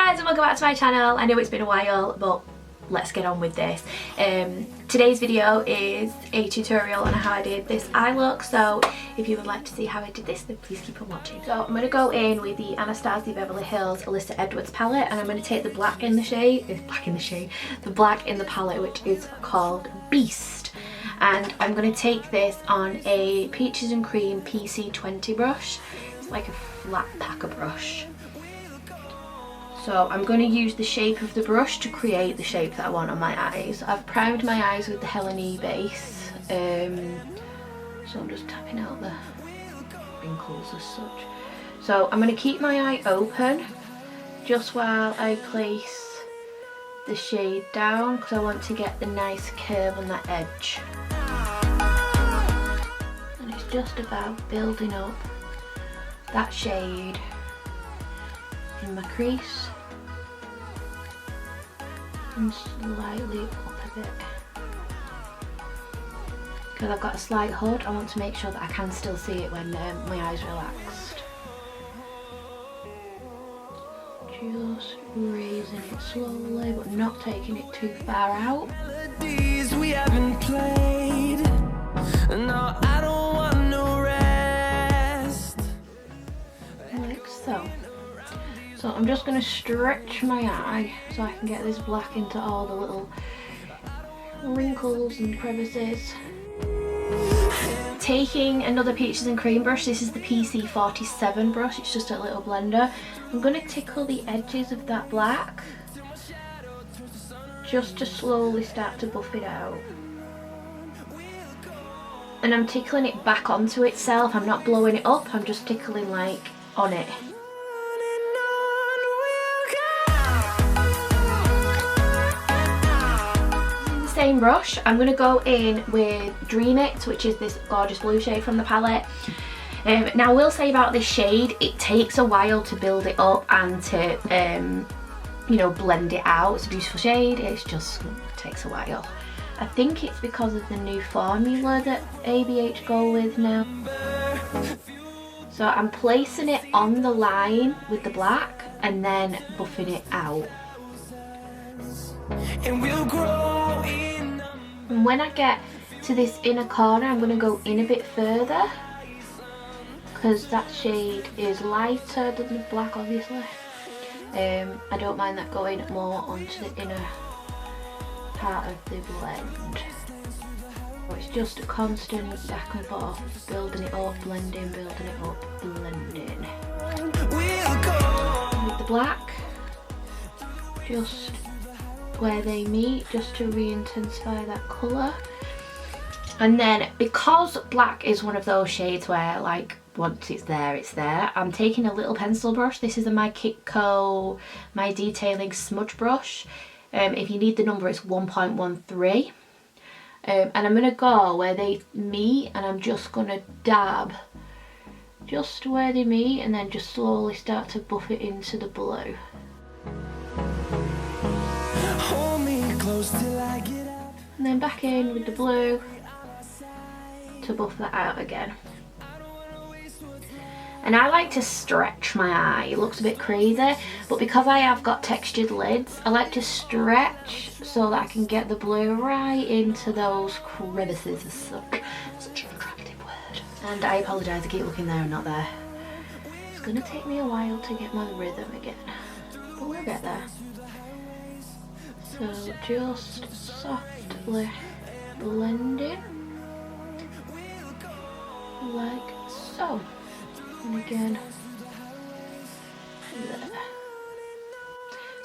guys and welcome back to my channel. I know it's been a while, but let's get on with this. Today's video is a tutorial on how I did this eye look, so if you would like to see how I did this, then please keep on watching. So I'm going to go in with the Anastasia Beverly Hills Alyssa Edwards palette, and I'm going to take the black in the shade, the black in the palette, which is called Beast. And I'm going to take this on a Peaches and Cream PC20 brush. It's like a flat packer brush. So I'm going to use the shape of the brush to create the shape that I want on my eyes. I've primed my eyes with the Helen base, so I'm just tapping out the wrinkles as such. So I'm going to keep my eye open just while I place the shade down, because I want to get the nice curve on that edge. And it's just about building up that shade in my crease and slightly up a bit. Because I've got a slight hood, I want to make sure that I can still see it when my eyes relaxed. Just raising it slowly but not taking it too far out. We haven't played. No, I don't want no rest. Like so. So I'm just going to stretch my eye so I can get this black into all the little wrinkles and crevices. Taking another Peaches and Cream brush, this is the PC47 brush, it's just a little blender. I'm going to tickle the edges of that black just to slowly start to buff it out. And I'm tickling it back onto itself, I'm not blowing it up, I'm just tickling like on it. Same brush, I'm going to go in with Dream It, which is this gorgeous blue shade from the palette. Now I will say about this shade, it takes a while to build it up and to you know, blend it out. It's a beautiful shade, it's just takes a while. I think it's because of the new formula that ABH go with now. So I'm placing it on the line with the black and then buffing it out. And we'll grow in. And when I get to this inner corner, I'm going to go in a bit further because that shade is lighter than the black, obviously. I don't mind that going more onto the inner part of the blend. So it's just a constant back and forth, building it up, blending, building it up, blending. And with the black, just where they meet, just to re-intensify that colour. And then because black is one of those shades where like once it's there, I'm taking a little pencil brush. This is my Kitco My Detailing smudge brush. If you need the number, it's 1.13. And I'm going to go where they meet and I'm just going to dab just where they meet and then just slowly start to buff it into the blue. And then back in with the blue to buff that out again. And I like to stretch my eye. It looks a bit crazy, but because I have got textured lids, I like to stretch so that I can get the blue right into those crevices as such. Such an attractive word. And I apologise, I keep looking there and not there. It's going to take me a while to get my rhythm again, but we'll get there. So just softly blending like so, and again there.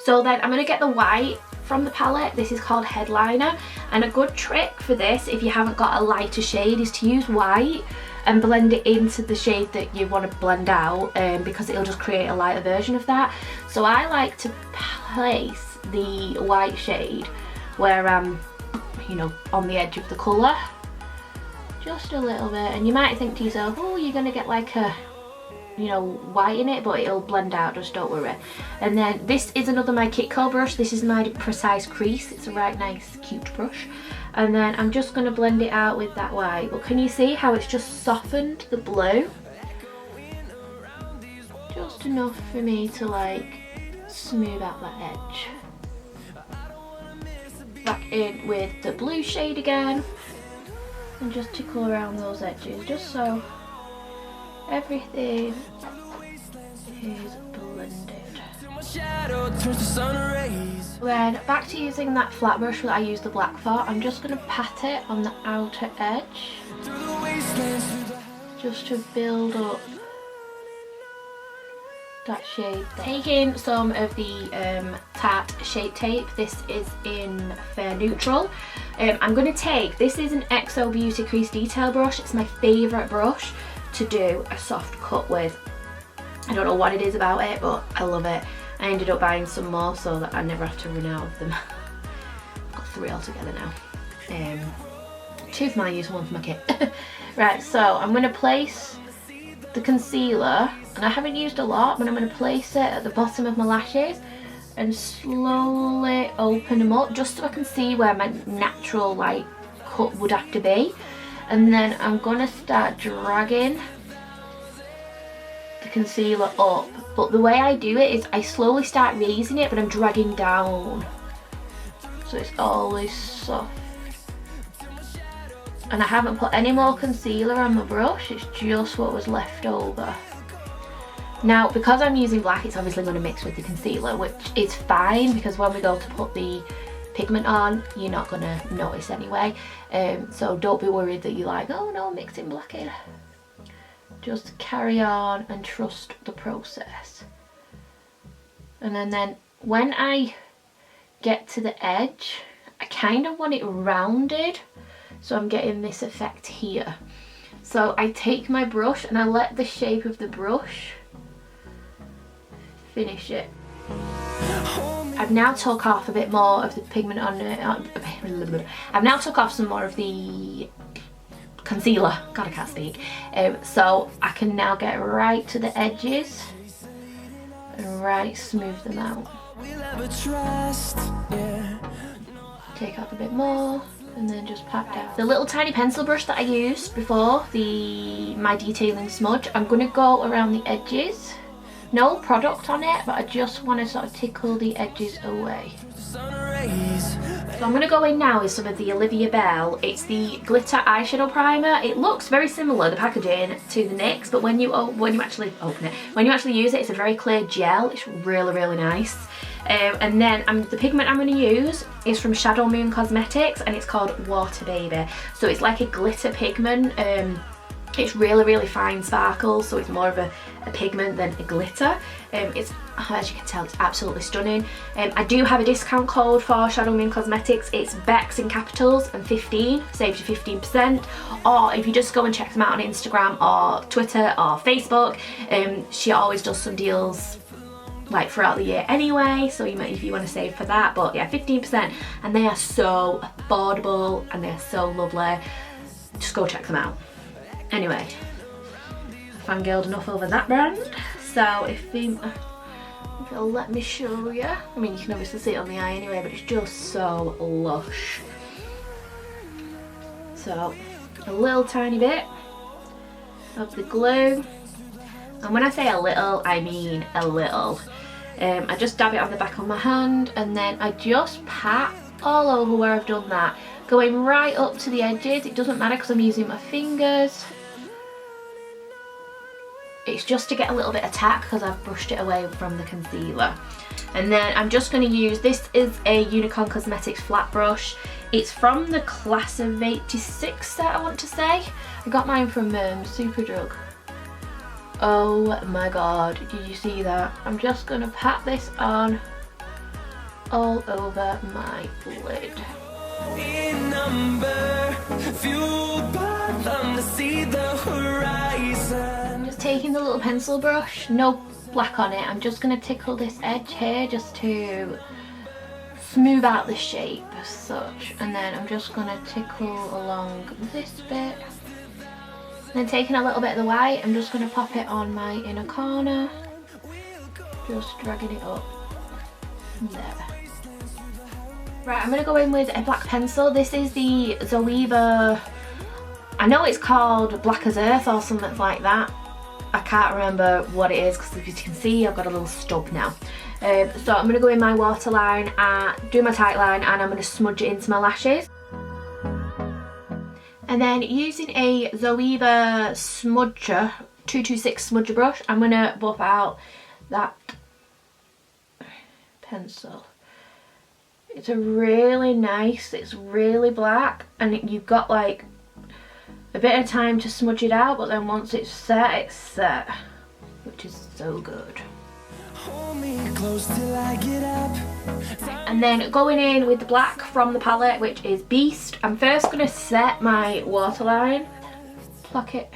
So then I'm going to get the white from the palette. This is called Headliner, and a good trick for this if you haven't got a lighter shade is to use white and blend it into the shade that you want to blend out, because it'll just create a lighter version of that. So I like to place the white shade where I'm, you know, on the edge of the colour, just a little bit, and you might think to yourself, oh, you're gonna get like a, you know, white in it, but it'll blend out, just don't worry. And then this is another my Kitco brush. This is my Precise Crease. It's a right nice cute brush, and then I'm just going to blend it out with that white. But can you see how it's just softened the blue? Just enough for me to like smooth out that edge. Back in with the blue shade again and just tickle around those edges just so everything is blended. Then back to using that flat brush that I used the black for. I'm just going to pat it on the outer edge just to build up that shade. Taking some of the Tarte Shape Tape, this is in Fair Neutral. I'm going to take, this is an XO Beauty Crease Detail brush. It's my favourite brush to do a soft cut with. I don't know what it is about it, but I love it. I ended up buying some more so that I never have to run out of them. I've got 3 altogether now. 2 for my use, 1 for my kit. Right, so I'm going to place the concealer, and I haven't used a lot, but I'm going to place it at the bottom of my lashes and slowly open them up just so I can see where my natural like cut would have to be. And then I'm going to start dragging the concealer up, but the way I do it is I slowly start raising it, but I'm dragging down so it's always soft. And I haven't put any more concealer on my brush, it's just what was left over. Now because I'm using black, it's obviously going to mix with the concealer, which is fine because when we go to put the pigment on, you're not going to notice anyway. So don't be worried that you're like, oh no, I'm mixing black in. Just carry on and trust the process. And then when I get to the edge, I kind of want it rounded, so I'm getting this effect here. So I take my brush and I let the shape of the brush finish it. I've now took off a bit more of the pigment on it. I've now took off some more of the concealer. God, I can't speak. So I can now get right to the edges and right smooth them out. Take off a bit more and then just pat down. The little tiny pencil brush that I used before, my detailing smudge, I'm going to go around the edges. No product on it, but I just want to sort of tickle the edges away. So I'm going to go in now with some of the Olivia Bell. It's the glitter eyeshadow primer. It looks very similar, the packaging, to the NYX, but when you actually open it, when you actually use it, it's a very clear gel. It's really, really nice. And then the pigment I'm going to use is from Shadow Moon Cosmetics, and it's called Waterbaby. So it's like a glitter pigment. It's really, really fine sparkles, so it's more of a pigment than a glitter. It's, as you can tell, it's absolutely stunning. I do have a discount code for Shadow Moon Cosmetics. It's BEX in capitals and 15, saves you 15%. Or if you just go and check them out on Instagram or Twitter or Facebook, she always does some deals like throughout the year anyway, so you might, if you want to save for that. But yeah, 15%, and they are so affordable and they're so lovely. Just go check them out. Anyway, fangirled enough over that brand, so if you'll let me show you. I mean, you can obviously see it on the eye anyway, but it's just so lush. So a little tiny bit of the glue, and when I say a little, I mean a little. I just dab it on the back of my hand, and then I just pat all over where I've done that, going right up to the edges. It doesn't matter because I'm using my fingers. It's just to get a little bit of tack because I've brushed it away from the concealer. And then I'm just going to use, this is a Unicorn Cosmetics flat brush. It's from the class of 86 set, I want to say. I got mine from Superdrug. Oh my god, did you see that? I'm just going to pat this on all over my lid. I'm just taking the little pencil brush, no black on it. I'm just going to tickle this edge here just to smooth out the shape as such. And then I'm just going to tickle along this bit. Then taking a little bit of the white, I'm just going to pop it on my inner corner. Just dragging it up. There. Right, I'm going to go in with a black pencil. This is the Zoeva, I know it's called Black as Earth or something like that. I can't remember what it is because as you can see I've got a little stub now. So I'm going to go in my waterline and do my tight line, and I'm going to smudge it into my lashes. And then using a Zoeva smudger, 226 smudger brush, I'm going to buff out that pencil. It's a really nice, it's really black, and you've got like a bit of time to smudge it out, but then once it's set, which is so good. Hold me close till I get up. And then going in with the black from the palette, which is Beast, I'm first going to set my waterline, place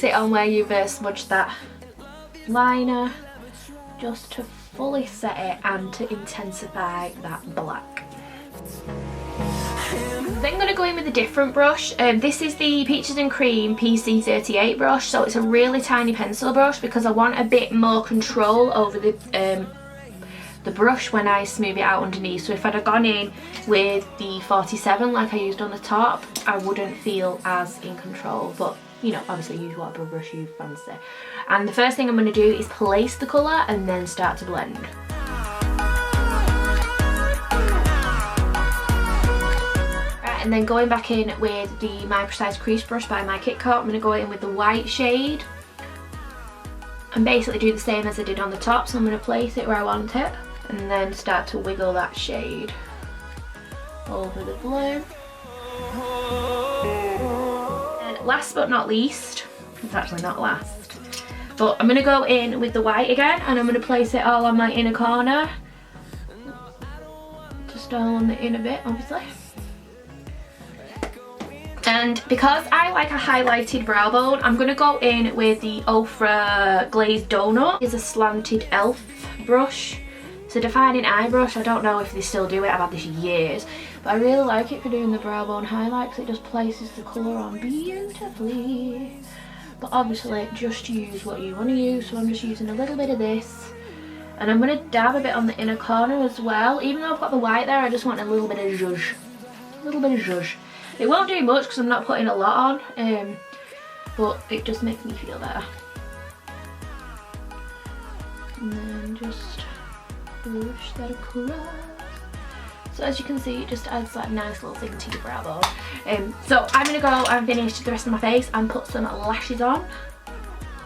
it on where you've smudged that liner, just to fully set it and to intensify that black. Then I'm going to go in with a different brush. This is the Peaches and Cream PC38 brush, so it's a really tiny pencil brush because I want a bit more control over the brush when I smooth it out underneath. So if I'd have gone in with the 47 like I used on the top, I wouldn't feel as in control, but you know, obviously use whatever brush you fancy. And the first thing I'm going to do is place the colour and then start to blend. And then going back in with the My Precise Crease brush by my KitKat, I'm going to go in with the white shade and basically do the same as I did on the top. So I'm going to place it where I want it and then start to wiggle that shade over the blue. And last but not least, it's actually not last, but I'm going to go in with the white again, and I'm going to place it all on my inner corner, just all on the inner bit obviously. And because I like a highlighted brow bone, I'm going to go in with the Ofra Glazed Donut. It's a slanted elf brush. It's a defining eye brush. I don't know if they still do it, I've had this years. But I really like it for doing the brow bone highlight because it just places the colour on beautifully. But obviously just use what you want to use, so I'm just using a little bit of this. And I'm going to dab a bit on the inner corner as well. Even though I've got the white there, I just want a little bit of zhuzh. A little bit of zhuzh. It won't do much because I'm not putting a lot on, but it just makes me feel better. And then just brush that across. So as you can see, it just adds that nice little thing to your brow bone. So I'm going to go and finish the rest of my face and put some lashes on.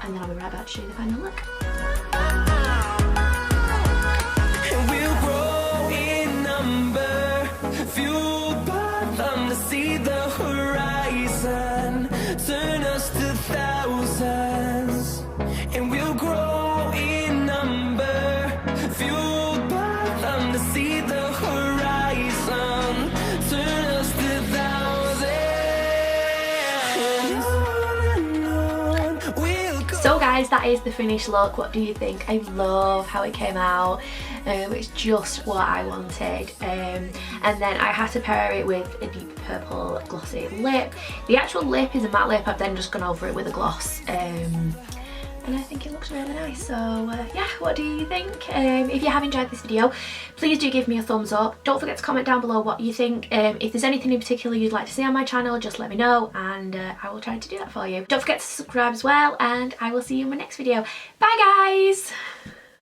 And then I'll be right back to show you the final look. See the horizon, turn us to thousands, and we'll grow in number, fueled by them to see the horizon, turn us to thousands. We'll go. So guys, that is the finished look. What do you think? I love how it came out. It's just what I wanted, and then I had to pair it with a deep purple glossy lip. The actual lip is a matte lip. I've then just gone over it with a gloss, and I think it looks really nice. So yeah, what do you think? If you have enjoyed this video, please do give me a thumbs up. Don't forget to comment down below what you think. If there's anything in particular you'd like to see on my channel, just let me know, and I will try to do that for you. Don't forget to subscribe as well, and I will see you in my next video. Bye guys!